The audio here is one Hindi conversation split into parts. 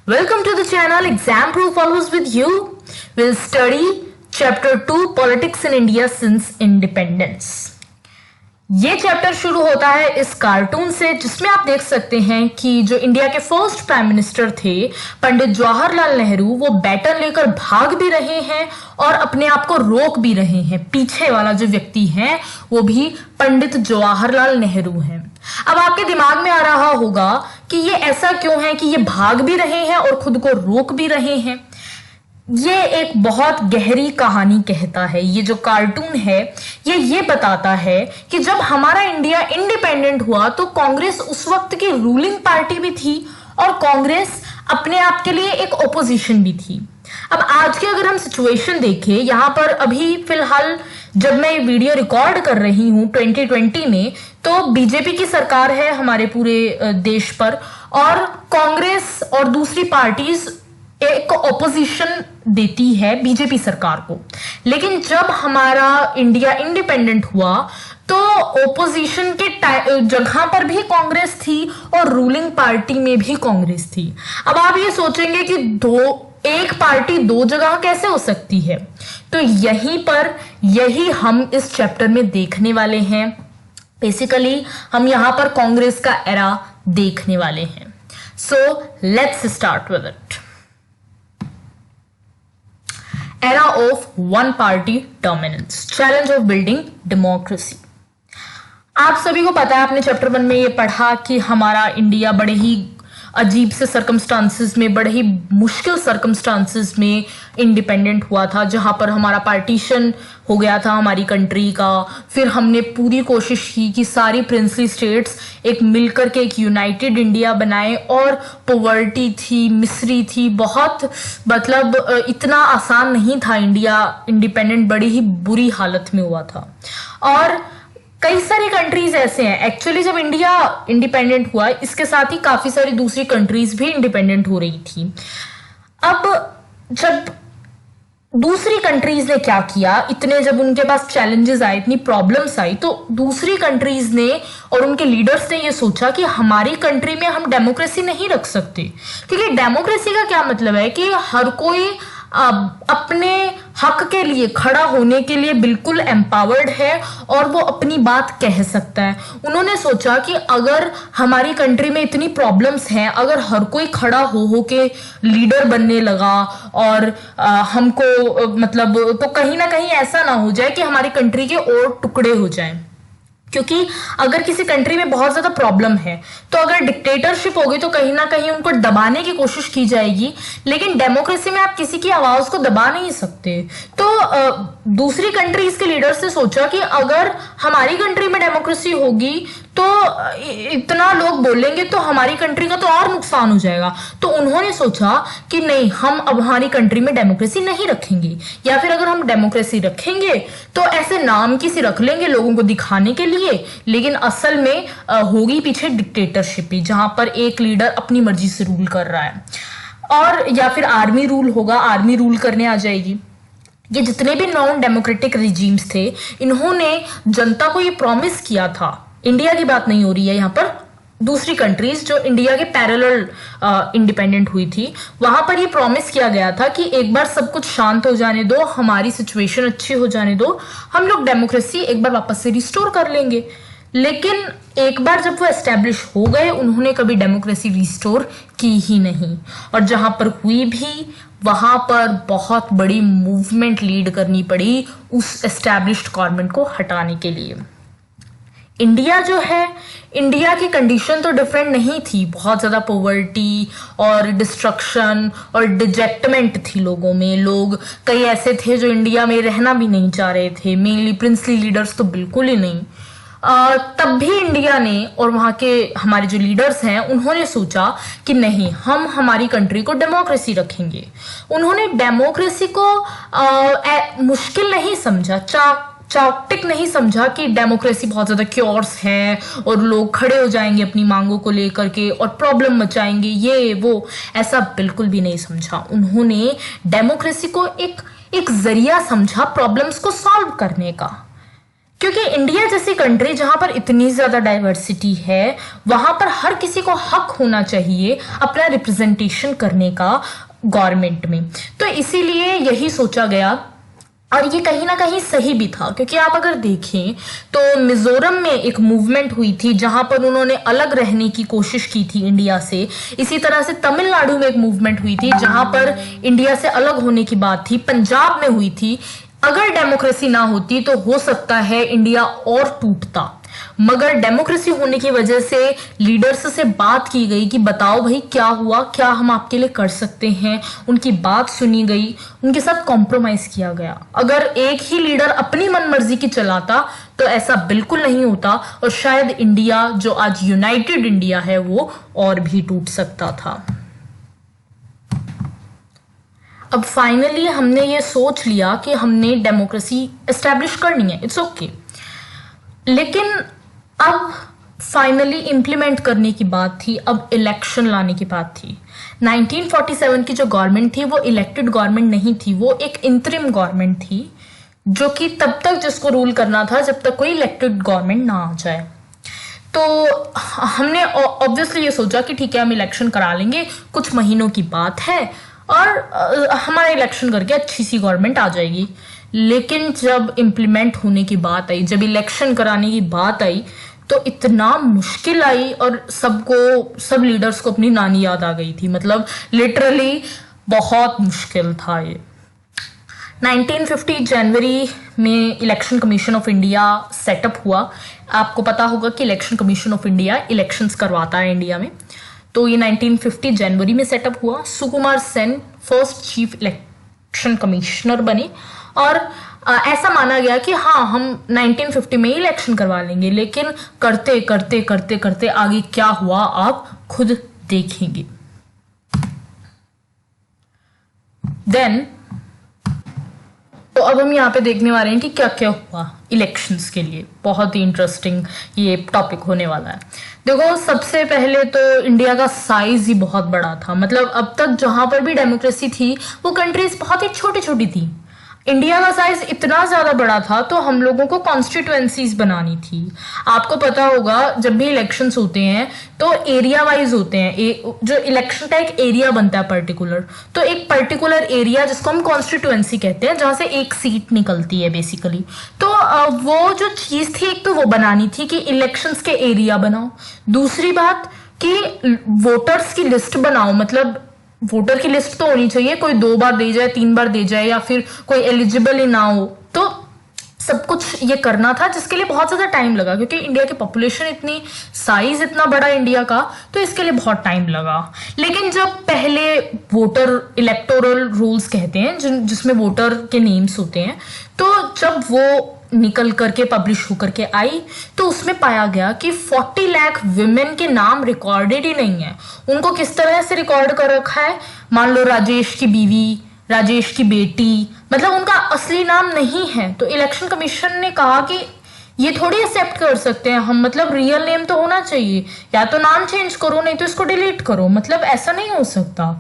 Welcome to the channel Exam Proof Follows with you. We'll study Chapter 2 Politics in India since Independence. ये चैप्टर शुरू होता है इस कार्टून से जिसमें आप देख सकते हैं कि जो इंडिया के फर्स्ट प्राइम मिनिस्टर थे पंडित जवाहरलाल नेहरू, वो बैटन लेकर भाग भी रहे हैं और अपने आप को रोक भी रहे हैं। पीछे वाला जो व्यक्ति है वो भी पंडित जवाहरलाल नेहरू हैं। अब आपके दिमाग में आ रहा होगा कि ये ऐसा क्यों है कि ये भाग भी रहे हैं और खुद को रोक भी रहे हैं। ये एक बहुत गहरी कहानी कहता है। ये जो कार्टून है ये बताता है कि जब हमारा इंडिया इंडिपेंडेंट हुआ तो कांग्रेस उस वक्त की रूलिंग पार्टी भी थी और कांग्रेस अपने आप के लिए एक ओपोजिशन भी थी। अब आज की अगर हम सिचुएशन देखें, यहां पर अभी फिलहाल जब मैं ये वीडियो रिकॉर्ड कर रही हूं 2020 में, तो बीजेपी की सरकार है हमारे पूरे देश पर और कांग्रेस और दूसरी पार्टीज एक ऑपोजिशन देती है बीजेपी सरकार को। लेकिन जब हमारा इंडिया इंडिपेंडेंट हुआ तो ओपोजिशन के जगह पर भी कांग्रेस थी और रूलिंग पार्टी में भी कांग्रेस थी। अब आप ये सोचेंगे कि एक पार्टी दो जगह कैसे हो सकती है, तो यही हम इस चैप्टर में देखने वाले हैं। बेसिकली हम यहां पर कांग्रेस का एरा देखने वाले हैं। So let's start with it. Era of one party dominance, challenge of building democracy। आप सभी को पता है, आपने चैप्टर 1 में ये पढ़ा कि हमारा इंडिया बड़े ही अजीब से सर्कमस्टांसेस में, बड़े ही मुश्किल सर्कमस्टांसेस में इंडिपेंडेंट हुआ था, जहां पर हमारा पार्टीशन हो गया था हमारी कंट्री का। फिर हमने पूरी कोशिश की कि सारी प्रिंसली स्टेट्स एक मिलकर के एक यूनाइटेड इंडिया बनाए और पॉवर्टी थी, मिसरी थी, बहुत मतलब इतना आसान नहीं था इंडिया इंडिपेंडेंट, बड़ी ही बुरी हालत में हुआ था। और कई सारी कंट्रीज ऐसे हैं, एक्चुअली जब इंडिया इंडिपेंडेंट हुआ इसके साथ ही काफी सारी दूसरी कंट्रीज भी इंडिपेंडेंट हो रही थी। अब जब दूसरी कंट्रीज ने क्या किया, इतने जब उनके पास चैलेंजेस आए, इतनी प्रॉब्लम्स आई, तो दूसरी कंट्रीज ने और उनके लीडर्स ने ये सोचा कि हमारी कंट्री में हम डेमोक्रेसी नहीं रख सकते। क्योंकि डेमोक्रेसी का क्या मतलब है कि हर कोई अपने हक के लिए खड़ा होने के लिए बिल्कुल एम्पावर्ड है और वो अपनी बात कह सकता है। उन्होंने सोचा कि अगर हमारी कंट्री में इतनी प्रॉब्लम्स हैं, अगर हर कोई खड़ा हो के लीडर बनने लगा और हमको मतलब, तो कहीं ना कहीं ऐसा ना हो जाए कि हमारी कंट्री के और टुकड़े हो जाएं। क्योंकि अगर किसी कंट्री में बहुत ज्यादा प्रॉब्लम है तो अगर डिक्टेटरशिप होगी तो कहीं ना कहीं उनको दबाने की कोशिश की जाएगी, लेकिन डेमोक्रेसी में आप किसी की आवाज को दबा नहीं सकते। तो दूसरी कंट्रीज के लीडर्स ने सोचा कि अगर हमारी कंट्री में डेमोक्रेसी होगी तो इतना लोग बोलेंगे तो हमारी कंट्री का तो और नुकसान हो जाएगा। तो उन्होंने सोचा कि नहीं, हम अब हमारी कंट्री में डेमोक्रेसी नहीं रखेंगे, या फिर अगर हम डेमोक्रेसी रखेंगे तो ऐसे नाम की सी रख लेंगे लोगों को दिखाने के लिए, लेकिन असल में होगी पीछे डिक्टेटरशिप ही, जहां पर एक लीडर अपनी मर्जी से रूल कर रहा है। और या फिर आर्मी रूल होगा, आर्मी रूल करने आ जाएगी। ये जितने भी नॉन डेमोक्रेटिक रिजीम्स थे, इन्होंने जनता को ये प्रॉमिस किया था, इंडिया की बात नहीं हो रही है यहाँ पर, दूसरी कंट्रीज जो इंडिया के पैरेलल इंडिपेंडेंट हुई थी, वहां पर ये प्रॉमिस किया गया था कि एक बार सब कुछ शांत हो जाने दो, हमारी सिचुएशन अच्छी हो जाने दो, हम लोग डेमोक्रेसी एक बार वापस से रिस्टोर कर लेंगे। लेकिन एक बार जब वो एस्टेब्लिश हो गए, उन्होंने कभी डेमोक्रेसी रिस्टोर की ही नहीं। और जहां पर हुई भी, वहां पर बहुत बड़ी मूवमेंट लीड करनी पड़ी उस एस्टेब्लिश्ड गवर्नमेंट को हटाने के लिए। इंडिया जो है, इंडिया की कंडीशन तो डिफरेंट नहीं थी, बहुत ज्यादा पॉवर्टी और डिस्ट्रक्शन और डिजेक्टमेंट थी लोगों में। लोग कई ऐसे थे जो इंडिया में रहना भी नहीं चाह रहे थे, मेनली प्रिंसली लीडर्स तो बिल्कुल ही नहीं। तब भी इंडिया ने और वहां के हमारे जो लीडर्स हैं, उन्होंने सोचा कि नहीं, हम हमारी कंट्री को डेमोक्रेसी रखेंगे। उन्होंने डेमोक्रेसी को मुश्किल नहीं समझा, चाउटिक नहीं समझा कि डेमोक्रेसी बहुत ज्यादा क्योर्स है और लोग खड़े हो जाएंगे अपनी मांगों को लेकर के और प्रॉब्लम मचाएंगे, ये वो, ऐसा बिल्कुल भी नहीं समझा। उन्होंने डेमोक्रेसी को एक जरिया समझा प्रॉब्लम्स को सॉल्व करने का, क्योंकि इंडिया जैसी कंट्री जहां पर इतनी ज्यादा डाइवर्सिटी है, वहां पर हर किसी को हक होना चाहिए अपना रिप्रेजेंटेशन करने का गवर्नमेंट में। तो इसीलिए यही सोचा गया, और ये कहीं ना कहीं सही भी था, क्योंकि आप अगर देखें तो मिजोरम में एक मूवमेंट हुई थी जहां पर उन्होंने अलग रहने की कोशिश की थी इंडिया से। इसी तरह से तमिलनाडु में एक मूवमेंट हुई थी जहां पर इंडिया से अलग होने की बात थी। पंजाब में हुई थी। अगर डेमोक्रेसी ना होती तो हो सकता है इंडिया और टूटता, मगर डेमोक्रेसी होने की वजह से लीडर्स से बात की गई कि बताओ भाई क्या हुआ, क्या हम आपके लिए कर सकते हैं। उनकी बात सुनी गई, उनके साथ कॉम्प्रोमाइज किया गया। अगर एक ही लीडर अपनी मनमर्जी की चलाता तो ऐसा बिल्कुल नहीं होता, और शायद इंडिया जो आज यूनाइटेड इंडिया है वो और भी टूट सकता था। अब फाइनली हमने ये सोच लिया कि हमने डेमोक्रेसी एस्टैब्लिश करनी है, इट्स ओके। लेकिन अब फाइनली इंप्लीमेंट करने की बात थी, अब इलेक्शन लाने की बात थी। 1947 की जो गवर्नमेंट थी वो इलेक्टेड गवर्नमेंट नहीं थी, वो एक इंटरिम गवर्नमेंट थी जो कि तब तक जिसको रूल करना था जब तक कोई इलेक्टेड गवर्नमेंट ना आ जाए। तो हमने ऑब्वियसली ये सोचा कि ठीक है हम इलेक्शन करा लेंगे, कुछ महीनों की बात है और हमारा इलेक्शन करके अच्छी सी गवर्नमेंट आ जाएगी। लेकिन जब इम्प्लीमेंट होने की बात आई, जब इलेक्शन कराने की बात आई, तो इतना मुश्किल आई और सब लीडर्स को अपनी नानी याद आ गई थी। मतलब लिटरली बहुत मुश्किल था ये। 1950 जनवरी में election commission of India setup हुआ। आपको पता होगा कि election commission of India elections करवाता है इंडिया में। तो ये 1950 जनवरी में सेटअप हुआ। Sukumar Sen first chief election commissioner बने और ऐसा माना गया कि हाँ हम 1950 में ही इलेक्शन करवा लेंगे। लेकिन करते करते करते करते आगे क्या हुआ आप खुद देखेंगे। देन तो अब हम यहाँ पे देखने वाले हैं कि क्या क्या हुआ इलेक्शंस के लिए। बहुत ही इंटरेस्टिंग ये टॉपिक होने वाला है। देखो सबसे पहले तो इंडिया का साइज ही बहुत बड़ा था। मतलब अब तक जहां पर भी डेमोक्रेसी थी वो कंट्रीज बहुत ही छोटी छोटी थी। इंडिया का साइज इतना ज्यादा बड़ा था तो हम लोगों को कॉन्स्टिट्यूएंसीज बनानी थी। आपको पता होगा जब भी इलेक्शंस होते हैं तो एरिया वाइज होते हैं। जो इलेक्शन का एक एरिया बनता है पर्टिकुलर, तो एक पर्टिकुलर एरिया जिसको हम कॉन्स्टिट्यूएंसी कहते हैं जहां से एक सीट निकलती है बेसिकली। तो वो जो चीज थी एक तो वो बनानी थी कि इलेक्शंस के एरिया बनाओ। दूसरी बात कि वोटर्स की लिस्ट बनाओ। मतलब वोटर की लिस्ट तो होनी चाहिए, कोई 2 बार दे जाए 3 बार दे जाए या फिर कोई एलिजिबल ही ना हो। तो सब कुछ ये करना था जिसके लिए बहुत ज्यादा टाइम लगा, क्योंकि इंडिया की पॉपुलेशन इतनी, साइज इतना बड़ा इंडिया का, तो इसके लिए बहुत टाइम लगा। लेकिन जब पहले वोटर इलेक्टोरल रूल्स कहते हैं जिसमें वोटर के नेम्स होते हैं, तो जब वो निकल करके पब्लिश होकर के आई तो उसमें पाया गया कि 40 लाख विमेन के नाम रिकॉर्डेड ही नहीं है। उनको किस तरह से रिकॉर्ड कर रखा है, मान लो राजेश की बीवी, राजेश की बेटी, मतलब उनका असली नाम नहीं है। तो इलेक्शन कमीशन ने कहा कि ये थोड़ी एक्सेप्ट कर सकते हैं हम, मतलब रियल नेम तो होना चाहिए, या तो नाम चेंज करो नहीं तो इसको डिलीट करो। मतलब ऐसा नहीं हो सकता।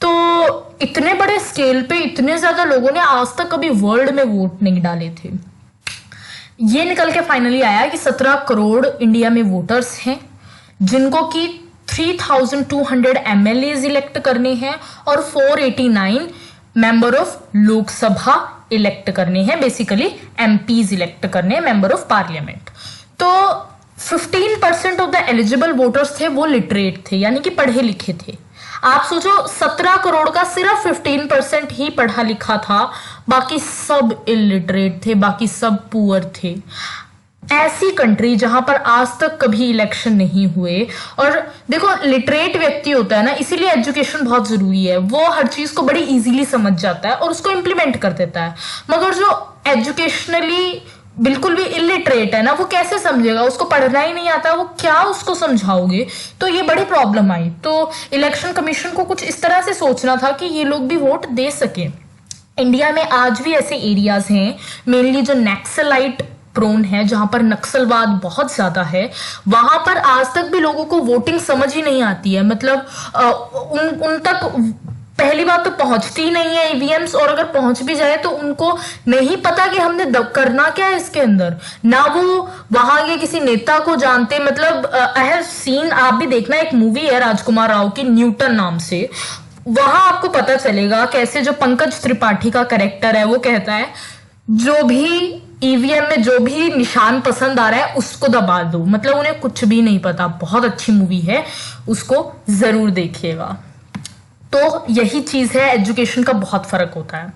तो इतने बड़े स्केल पे इतने ज्यादा लोगों ने आज तक कभी वर्ल्ड में वोट नहीं डाले थे। ये निकल के फाइनली आया कि 17 करोड़ इंडिया में वोटर्स हैं, जिनको कि 3200 एमएलएज इलेक्ट करने हैं और 489 मेंबर ऑफ लोकसभा इलेक्ट करने हैं। बेसिकली एमपीज इलेक्ट करने हैं, मेंबर ऑफ पार्लियामेंट। तो 15% ऑफ द एलिजिबल वोटर्स थे वो लिटरेट थे, यानी कि पढ़े लिखे थे। आप सोचो 17 करोड़ का सिर्फ 15% ही पढ़ा लिखा था, बाकी सब इलिटरेट थे, बाकी सब पुअर थे। ऐसी कंट्री जहां पर आज तक कभी इलेक्शन नहीं हुए। और देखो लिटरेट व्यक्ति होता है ना, इसीलिए एजुकेशन बहुत जरूरी है। वो हर चीज को बड़ी इजीली समझ जाता है और उसको इंप्लीमेंट कर देता है। मगर जो एजुकेशनली बिल्कुल भी इलिटरेट है ना, वो कैसे समझेगा? उसको पढ़ना ही नहीं आता, वो क्या उसको समझाओगे? तो ये बड़ी प्रॉब्लम आई। तो इलेक्शन कमीशन को कुछ इस तरह से सोचना था कि ये लोग भी वोट दे सके। इंडिया में आज भी ऐसे एरियाज हैं, मेनली जो नक्सलाइट प्रोन है, जहां पर नक्सलवाद बहुत ज्यादा है, वहां पर आज तक भी लोगों को वोटिंग समझ ही नहीं आती है। मतलब उन तक पहली बात तो पहुंचती ही नहीं है ईवीएम्स, और अगर पहुंच भी जाए तो उनको नहीं पता कि हमने करना क्या है इसके अंदर, ना वो वहां के किसी नेता को जानते। मतलब आई हैव सीन, आप भी देखना, एक मूवी है राजकुमार राव की न्यूटन नाम से, वहां आपको पता चलेगा कैसे जो पंकज त्रिपाठी का कैरेक्टर है वो कहता है जो भी ईवीएम में जो भी निशान पसंद आ रहा है उसको दबा दो। मतलब उन्हें कुछ भी नहीं पता। बहुत अच्छी मूवी है, उसको जरूर देखिएगा। तो यही चीज है, एजुकेशन का बहुत फर्क होता है।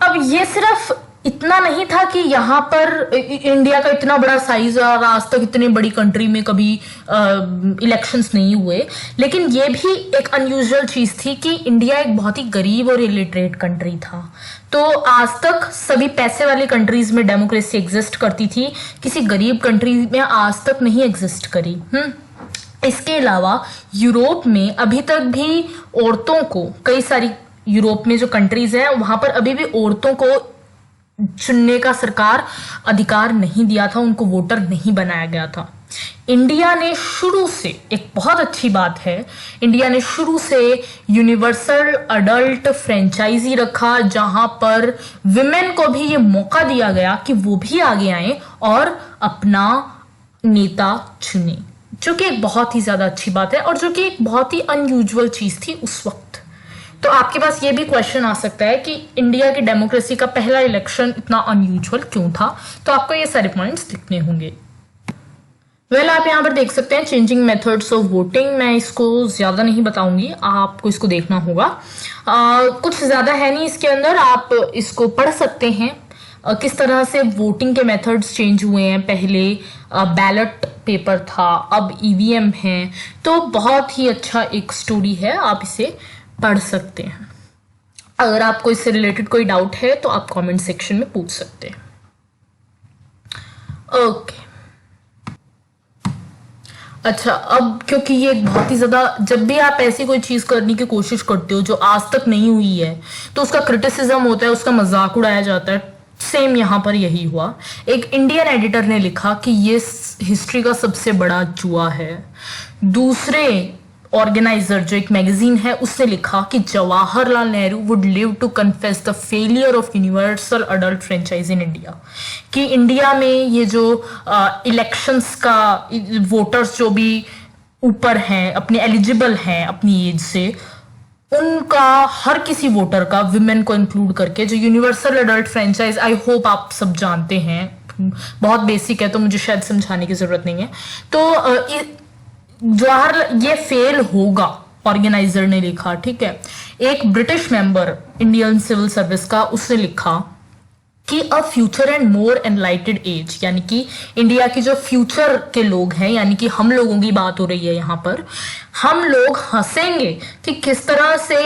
अब ये सिर्फ इतना नहीं था कि यहाँ पर इंडिया का इतना बड़ा साइज और आज तक इतनी बड़ी कंट्री में कभी इलेक्शंस नहीं हुए, लेकिन ये भी एक अनयूजुअल चीज थी कि इंडिया एक बहुत ही गरीब और इलिटरेट कंट्री था। तो आज तक सभी पैसे वाली कंट्रीज में डेमोक्रेसी एग्जिस्ट करती थी, किसी गरीब कंट्री में आज तक नहीं एग्जिस्ट करी। इसके अलावा यूरोप में अभी तक भी औरतों को, कई सारी यूरोप में जो कंट्रीज हैं वहां पर अभी भी औरतों को चुनने का सरकार अधिकार नहीं दिया था, उनको वोटर नहीं बनाया गया था। इंडिया ने शुरू से, एक बहुत अच्छी बात है, इंडिया ने शुरू से यूनिवर्सल अडल्ट फ्रेंचाइजी रखा, जहां पर विमेन को भी ये मौका दिया गया कि वो भी आगे आए और अपना नेता चुने, जो कि एक बहुत ही ज्यादा अच्छी बात है और जो कि एक बहुत ही अनयूजुअल चीज थी उस वक्त। तो आपके पास ये भी क्वेश्चन आ सकता है कि इंडिया की डेमोक्रेसी का पहला इलेक्शन इतना अनयूजुअल क्यों था, तो आपको ये सारे पॉइंट्स दिखने होंगे। आप यहाँ पर देख सकते हैं चेंजिंग मेथड्स ऑफ वोटिंग। मैं इसको ज्यादा नहीं बताऊंगी, आपको इसको देखना होगा। कुछ ज्यादा है नहीं इसके अंदर, आप इसको पढ़ सकते हैं किस तरह से वोटिंग के मेथड्स चेंज हुए हैं। पहले बैलेट पेपर था, अब ईवीएम है। तो बहुत ही अच्छा एक स्टोरी है, आप इसे पढ़ सकते हैं। अगर आपको इससे रिलेटेड कोई डाउट है तो आप कमेंट सेक्शन में पूछ सकते हैं। ओके, अच्छा, अब क्योंकि ये बहुत ही ज्यादा, जब भी आप ऐसी कोई चीज करने की कोशिश करते हो जो आज तक नहीं हुई है तो उसका क्रिटिसिज्म होता है, उसका मजाक उड़ाया जाता है। सेम यहां पर यही हुआ। एक इंडियन एडिटर ने लिखा कि ये हिस्ट्री का सबसे बड़ा जुआ है। दूसरे ऑर्गेनाइजर, जो एक मैगजीन है, उसने लिखा कि Jawaharlal Nehru would live to confess the failure of universal adult franchise in India, कि इंडिया में ये जो इलेक्शंस का वोटर्स जो भी ऊपर हैं, अपने एलिजिबल हैं अपनी एज से, उनका हर किसी वोटर का, विमेन को इंक्लूड करके, जो universal adult franchise, I hope आप सब जानते हैं, बहुत बेसिक है तो मुझे शायद समझाने की जरूरत नहीं है। तो जवाहरलाल, ये फेल होगा, ऑर्गेनाइजर ने लिखा, ठीक है। एक British member Indian civil service का, उसने लिखा कि a future and more enlightened age, यानी कि इंडिया की जो फ्यूचर के लोग हैं, यानी कि हम लोगों की बात हो रही है यहाँ पर, हम लोग हंसेंगे कि किस तरह से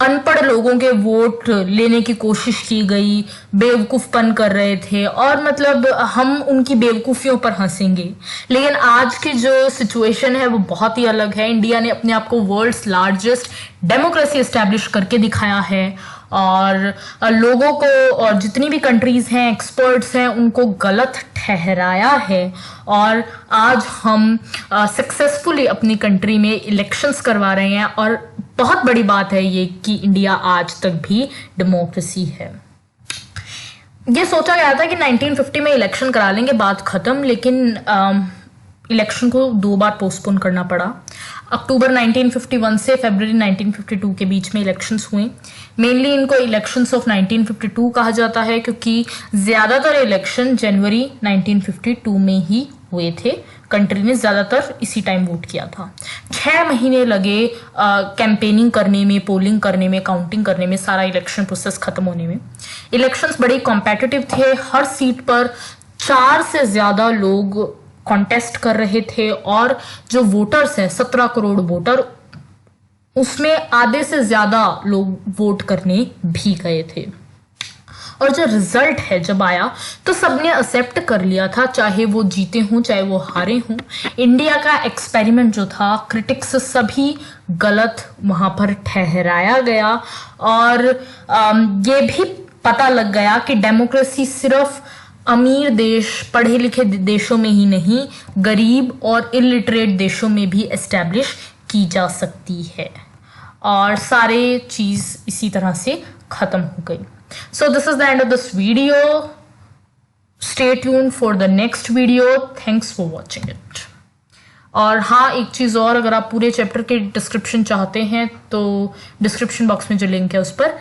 अनपढ़ लोगों के वोट लेने की कोशिश की गई, बेवकूफपन कर रहे थे, और मतलब हम उनकी बेवकूफियों पर हंसेंगे। लेकिन आज की जो सिचुएशन है वो बहुत ही अलग है। इंडिया ने अपने आप को वर्ल्ड्स लार्जेस्ट डेमोक्रेसी एस्टैब्लिश करके दिखाया है, और लोगों को, और जितनी भी कंट्रीज हैं, एक्सपर्ट्स हैं, उनको गलत ठहराया है। और आज हम सक्सेसफुली अपनी कंट्री में इलेक्शंस करवा रहे हैं, और बहुत बड़ी बात है ये कि इंडिया आज तक भी डेमोक्रेसी है। ये सोचा गया था कि 1950 में इलेक्शन करा लेंगे, बात खत्म, लेकिन इलेक्शन को 2 बार पोस्टपोन करना पड़ा। अक्टूबर 1951 से फरवरी 1952 के बीच में इलेक्शंस हुए। मेनली इनको इलेक्शंस ऑफ 1952 कहा जाता है क्योंकि ज्यादातर इलेक्शन जनवरी 1952 में ही हुए थे। कंट्री ने ज्यादातर इसी टाइम वोट किया था। 6 महीने लगे कैंपेनिंग करने में, पोलिंग करने में, काउंटिंग करने में, सारा इलेक्शन प्रोसेस खत्म होने में। इलेक्शंस बड़े कॉम्पिटिटिव थे, हर सीट पर 4 से ज्यादा लोग कॉन्टेस्ट कर रहे थे, और जो वोटर्स हैं 17 करोड़ वोटर, उसमें आधे से ज्यादा लोग वोट करने भी गए थे। और जो रिजल्ट है जब आया तो सबने एक्सेप्ट कर लिया था, चाहे वो जीते हों चाहे वो हारे हों। इंडिया का एक्सपेरिमेंट जो था, क्रिटिक्स सभी गलत वहां पर ठहराया गया, और ये भी पता लग गया कि डेमोक्रेसी सिर्फ अमीर देश, पढ़े लिखे देशों में ही नहीं, गरीब और इलिटरेट देशों में भी एस्टैब्लिश की जा सकती है। और सारे चीज इसी तरह से खत्म हो गई। So this is the end of this video. Stay tune for the next video. Thanks for watching it. और हाँ, एक चीज और, अगर आप पूरे चैप्टर के डिस्क्रिप्शन चाहते हैं तो डिस्क्रिप्शन बॉक्स में जो लिंक है उस पर